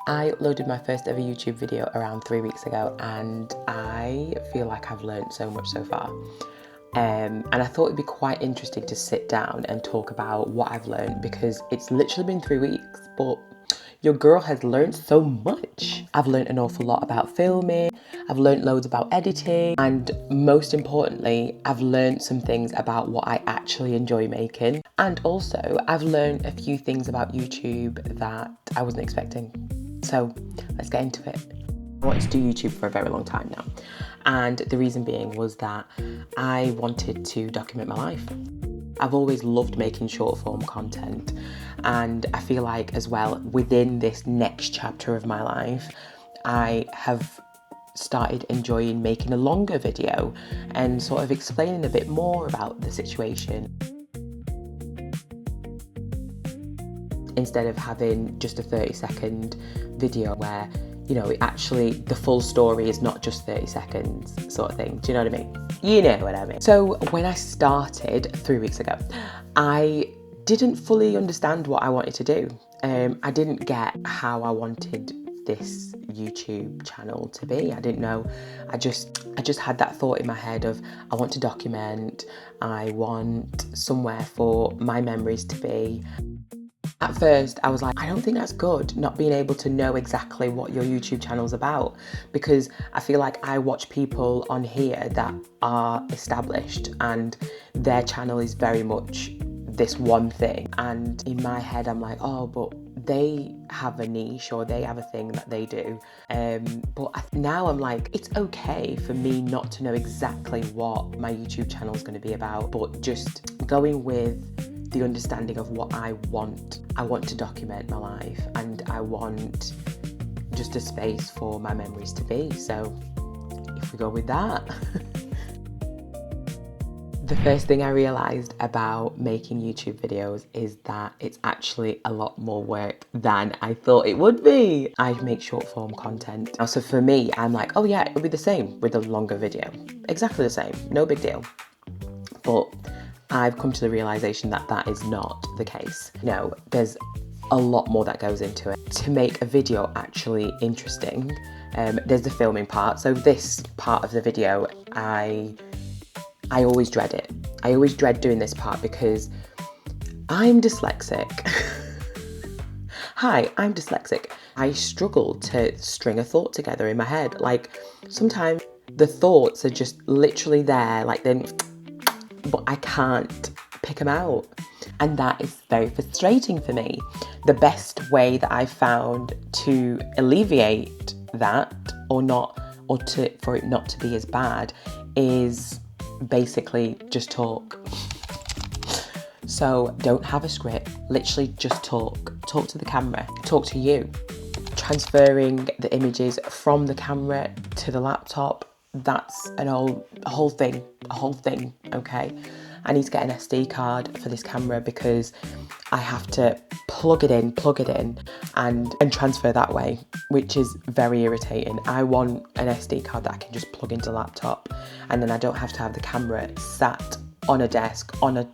I uploaded my first ever YouTube video around 3 weeks ago and I feel like I've learned so much so far. And I thought it'd be quite interesting to sit down and talk about what I've learned, because it's literally been 3 weeks, but your girl has learned so much. I've learned an awful lot about filming, I've learned loads about editing, and most importantly, I've learned some things about what I actually enjoy making. And also, I've learned a few things about YouTube that I wasn't expecting. So let's get into it. I wanted to do YouTube for a very long time now. And the reason being was that I wanted to document my life. I've always loved making short form content, and I feel like as well within this next chapter of my life I have started enjoying making a longer video and sort of explaining a bit more about the situation, instead of having just a 30-second video where, you know, it actually, the full story is not just 30 seconds sort of thing. Do you know what I mean? You know what I mean. So when I started 3 weeks ago, I didn't fully understand what I wanted to do. I didn't get how I wanted this YouTube channel to be. I didn't know. I just had that thought in my head of, I want to document, I want somewhere for my memories to be. At first, I was like, I don't think that's good, not being able to know exactly what your YouTube channel's about, because I feel like I watch people on here that are established and their channel is very much this one thing. And in my head, I'm like, oh, but they have a niche or they have a thing that they do. But now I'm like, it's okay for me not to know exactly what my YouTube channel is going to be about, but just going with the understanding of what I want. I want to document my life and I want just a space for my memories to be. So if we go with that. The first thing I realised about making YouTube videos is that it's actually a lot more work than I thought it would be. I make short form content. So for me, I'm like, oh yeah, it'll be the same with a longer video. Exactly the same, no big deal. But I've come to the realisation that that is not the case. No, there's a lot more that goes into it. To make a video actually interesting, there's the filming part. So this part of the video, I always dread it. I always dread doing this part because I'm dyslexic. Hi, I'm dyslexic. I struggle to string a thought together in my head. Like, sometimes the thoughts are just literally there, like then, but I can't pick them out. And that is very frustrating for me. The best way that I've found to alleviate that, for it not to be as bad, is basically just talk. So don't have a script, literally just talk. Talk to the camera, talk to you. Transferring the images from the camera to the laptop, that's a whole thing, okay? I need to get an SD card for this camera because I have to plug it in and transfer that way, which is very irritating. I want an SD card that I can just plug into the laptop, and then I don't have to have the camera sat on a desk, on a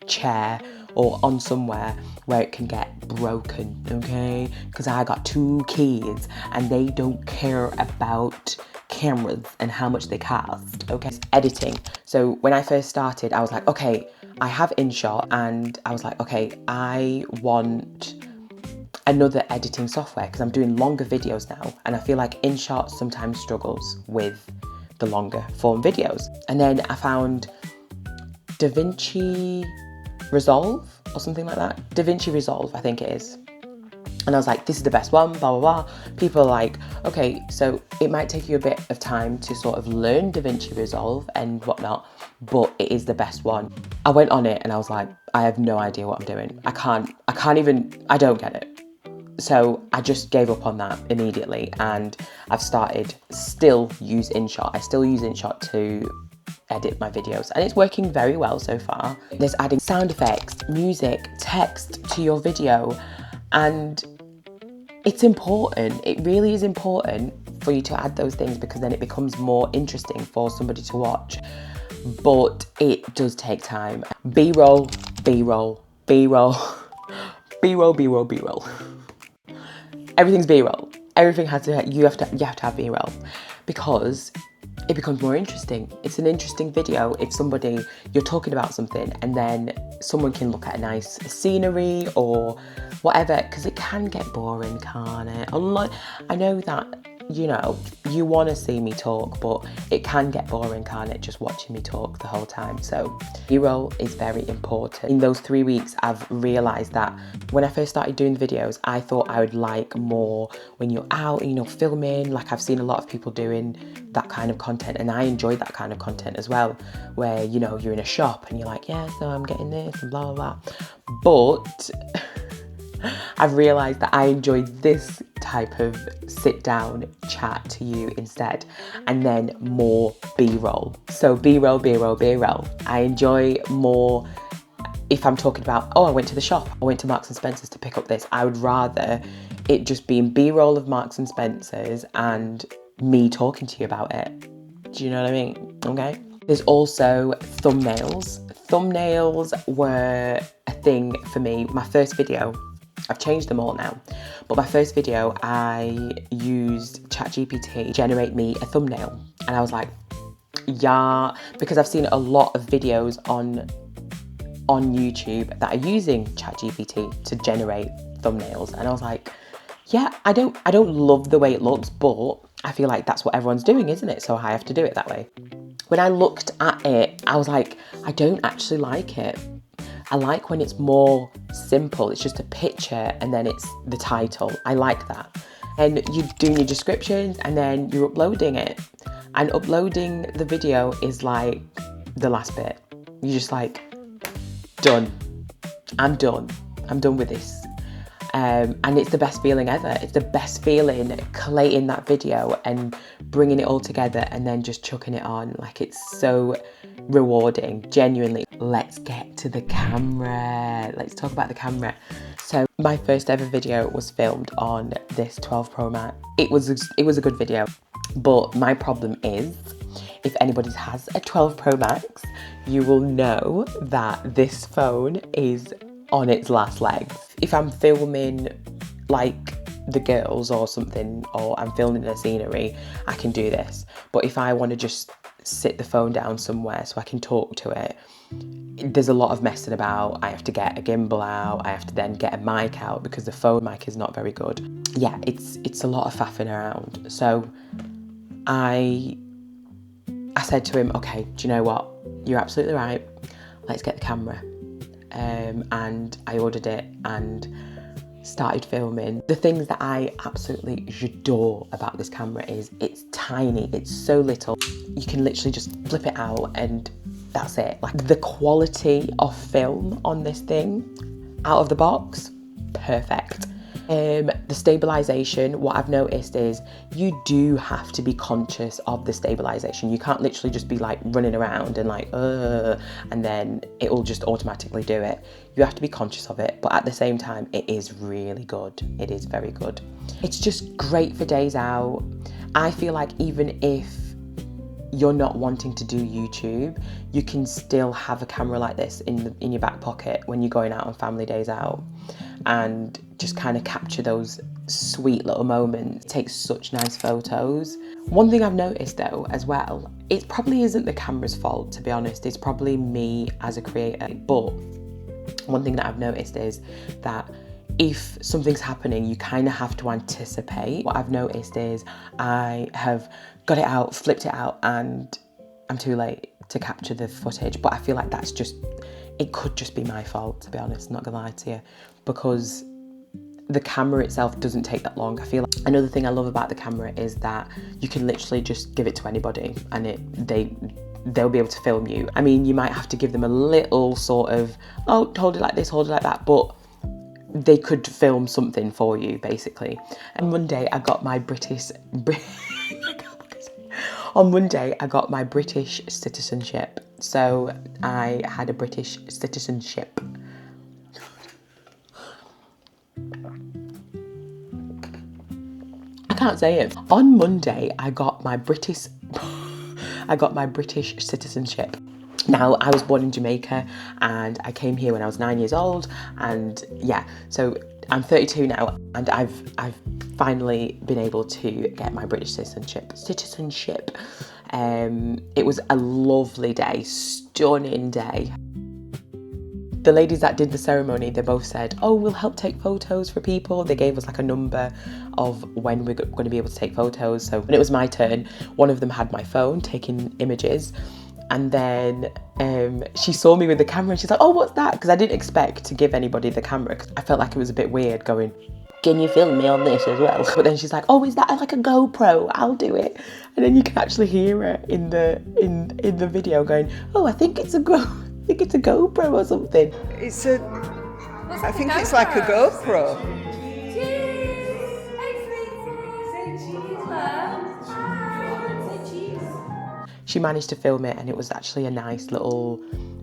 chair, or on somewhere where it can get broken, okay? Because I got 2 kids and they don't care about cameras and how much they cost, okay? Editing. So when I first started, I was like, okay, I have InShot, and I was like, okay, I want another editing software because I'm doing longer videos now, and I feel like InShot sometimes struggles with the longer form videos. And then I found DaVinci Resolve or something like that. DaVinci Resolve, I think it is. And I was like, this is the best one, blah, blah, blah. People are like, okay, so it might take you a bit of time to sort of learn DaVinci Resolve and whatnot, but it is the best one. I went on it and I was like, I have no idea what I'm doing. I don't get it. So I just gave up on that immediately, and I've still use InShot. I still use InShot to edit my videos, and it's working very well so far. There's adding sound effects, music, text to your video, and it's important. It really is important for you to add those things because then it becomes more interesting for somebody to watch. But it does take time. B-roll, B-roll, B-roll, B-roll, B-roll, B-roll. Everything's B-roll. everything has to, you have to have B-roll, because it becomes more interesting. It's an interesting video if you're talking about something and then someone can look at a nice scenery or whatever, because it can get boring, can't it? I know that, you know, you want to see me talk, but it can get boring, can't it, just watching me talk the whole time. So B-roll is very important. In those 3 weeks, I've realised that when I first started doing the videos, I thought I would like more when you're out, you know, filming. Like, I've seen a lot of people doing that kind of content, and I enjoy that kind of content as well, where, you know, you're in a shop and you're like, yeah, so I'm getting this and blah, blah, blah. But I've realised that I enjoy this type of sit down chat to you instead, and then more B-roll. So B-roll, B-roll, B-roll. I enjoy more if I'm talking about, oh, I went to the shop, I went to Marks and Spencer's to pick up this. I would rather it just be in B-roll of Marks and Spencer's and me talking to you about it. Do you know what I mean? Okay. There's also thumbnails. Thumbnails were a thing for me. My first video, I've changed them all now, but my first video, I used ChatGPT to generate me a thumbnail. And I was like, yeah, because I've seen a lot of videos on YouTube that are using ChatGPT to generate thumbnails. And I was like, yeah, I don't love the way it looks, but I feel like that's what everyone's doing, isn't it? So I have to do it that way. When I looked at it, I was like, I don't actually like it. I like when it's more simple. It's just a picture and then it's the title. I like that. And you're doing your descriptions and then you're uploading it. And uploading the video is like the last bit. You're just like, done. I'm done. I'm done with this. And it's the best feeling ever. It's the best feeling collating that video and bringing it all together and then just chucking it on. Like, it's so rewarding, genuinely. Let's get to the camera. Let's talk about the camera. So my first ever video was filmed on this 12 Pro Max. It was a good video, but my problem is, if anybody has a 12 Pro Max, you will know that this phone is on its last legs. If I'm filming like the girls or something, or I'm filming a scenery, I can do this. But if I want to just sit the phone down somewhere so I can talk to it, there's a lot of messing about. I have to get a gimbal out, I have to then get a mic out because the phone mic is not very good. Yeah, it's a lot of faffing around. So I said to him, okay, do you know what? You're absolutely right. Let's get the camera. And I ordered it and started filming. The things that I absolutely adore about this camera is it's tiny, it's so little. You can literally just flip it out and that's it. Like, the quality of film on this thing, out of the box, perfect. The stabilization, what I've noticed is you do have to be conscious of the stabilization. You can't literally just be like running around and like, and then it will just automatically do it. You have to be conscious of it, but at the same time, it is really good. It is very good. It's just great for days out. I feel like even if you're not wanting to do YouTube, you can still have a camera like this in your back pocket when you're going out on family days out, and just kind of capture those sweet little moments, take such nice photos. One thing I've noticed though as well, it probably isn't the camera's fault, to be honest, it's probably me as a creator, but one thing that I've noticed is that if something's happening, you kind of have to anticipate. What I've noticed is I have got it out, flipped it out, and I'm too late to capture the footage. But I feel like it could just be my fault, to be honest, not gonna lie to you, because the camera itself doesn't take that long. I feel like another thing I love about the camera is that you can literally just give it to anybody and they'll be able to film you. I mean, you might have to give them a little sort of, oh, hold it like this, hold it like that, but they could film something for you, basically. And one day I got my British citizenship. So I had a British citizenship. I can't say it. On Monday, I got my British citizenship. Now, I was born in Jamaica and I came here when I was 9 years old, and yeah, so I'm 32 now, and I've finally been able to get my British citizenship. It was a lovely day, stunning day. The ladies that did the ceremony, they both said, oh, we'll help take photos for people. They gave us like a number of when we're going to be able to take photos. So when it was my turn, one of them had my phone taking images. And then she saw me with the camera and she's like, oh, what's that? Because I didn't expect to give anybody the camera, because I felt like it was a bit weird going, can you film me on this as well? But then she's like, oh, is that like a GoPro? I'll do it. And then you can actually hear her in the video going, oh, I think it's a GoPro or something. I think it's like a GoPro. She managed to film it, and it was actually a nice little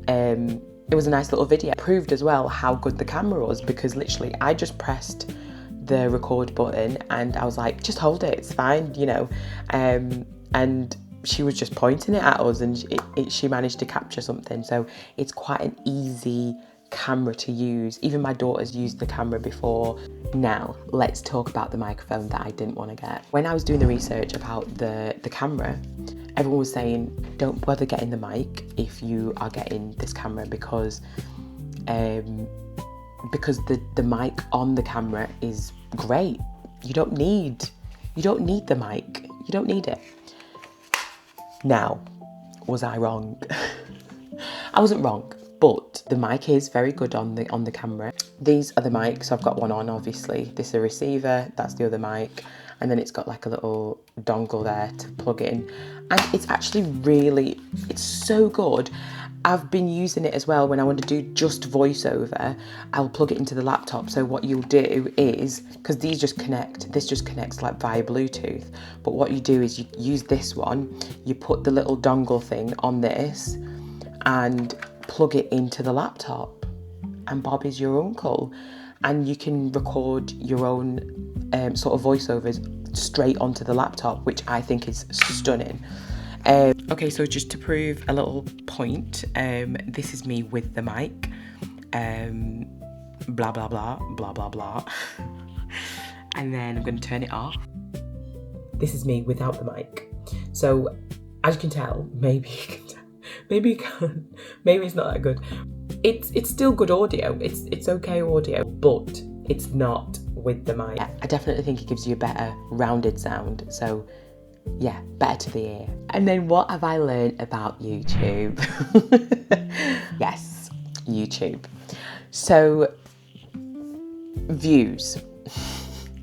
video. It proved as well how good the camera was, because literally I just pressed the record button and I was like, just hold it, it's fine, you know. And she was just pointing it at us, and she managed to capture something. So it's quite an easy camera to use. Even my daughter's used the camera before. Now let's talk about the microphone that I didn't want to get. When I was doing the research about the camera, everyone was saying don't bother getting the mic if you are getting this camera, because the mic on the camera is great. You don't need the mic. You don't need it. Now, was I wrong? I wasn't wrong, but the mic is very good on the camera. These are the mics. So I've got one on, obviously. This is a receiver, that's the other mic. And then it's got like a little dongle there to plug in. And it's actually it's so good. I've been using it as well when I want to do just voiceover. I'll plug it into the laptop. So what you'll do is, because this just connects like via Bluetooth. But what you do is you use this one, you put the little dongle thing on this and plug it into the laptop. And Bob is your uncle. And you can record your own sort of voiceovers straight onto the laptop, which I think is stunning. Okay, so just to prove a little point, this is me with the mic, blah, blah, blah, blah, blah, blah. And then I'm going to turn it off. This is me without the mic. So as you can tell, maybe you can't, maybe it's not that good. It's still good audio, it's okay audio, but it's not with the mic. I definitely think it gives you a better rounded sound, so yeah, better to the ear. And then what have I learned about YouTube? Yes, YouTube. So, views.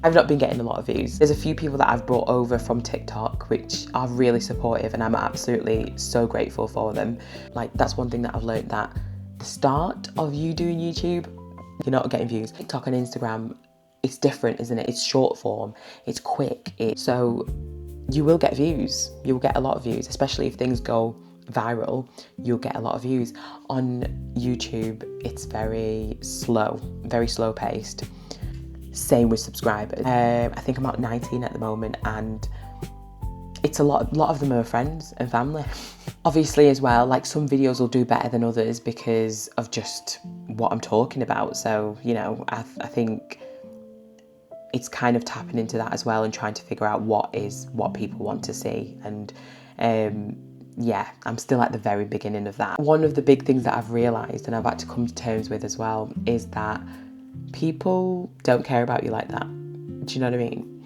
I've not been getting a lot of views. There's a few people that I've brought over from TikTok, which are really supportive, and I'm absolutely so grateful for them. Like, that's one thing that I've learned, that the start of you doing YouTube, you're not getting views. TikTok and Instagram, it's different, isn't it? It's short form, it's quick. So you will get views. You'll get a lot of views, especially if things go viral, you'll get a lot of views. On YouTube, it's very slow paced. Same with subscribers. I think I'm at 19 at the moment, and it's a lot of them are friends and family. Obviously as well, like some videos will do better than others because of just what I'm talking about. So, you know, I think it's kind of tapping into that as well and trying to figure out what people want to see. And yeah, I'm still at the very beginning of that. One of the big things that I've realised, and I've had to come to terms with as well, is that people don't care about you like that. Do you know what I mean?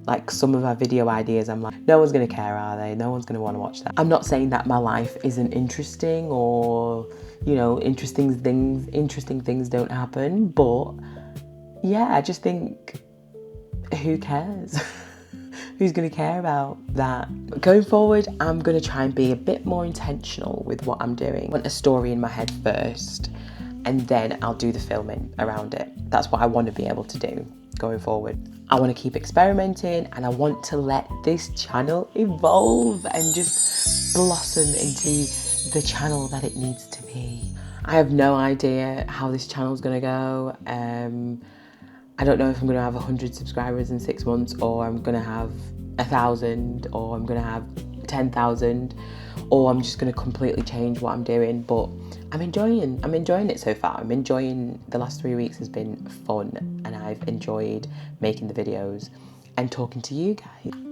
Like some of our video ideas, I'm like, no one's going to care, are they? No one's going to want to watch that. I'm not saying that my life isn't interesting, or, you know, interesting things don't happen, but yeah, I just think, who cares? Who's going to care about that? Going forward, I'm going to try and be a bit more intentional with what I'm doing. I want a story in my head first, and then I'll do the filming around it. That's what I want to be able to do going forward. I want to keep experimenting, and I want to let this channel evolve and just blossom into the channel that it needs to be. I have no idea how this channel's going to go. I don't know if I'm going to have 100 subscribers in 6 months, or I'm going to have 1,000, or I'm going to have 10,000, or I'm just going to completely change what I'm doing. But I'm enjoying it so far. I'm enjoying, the last 3 weeks has been fun, and I've enjoyed making the videos and talking to you guys.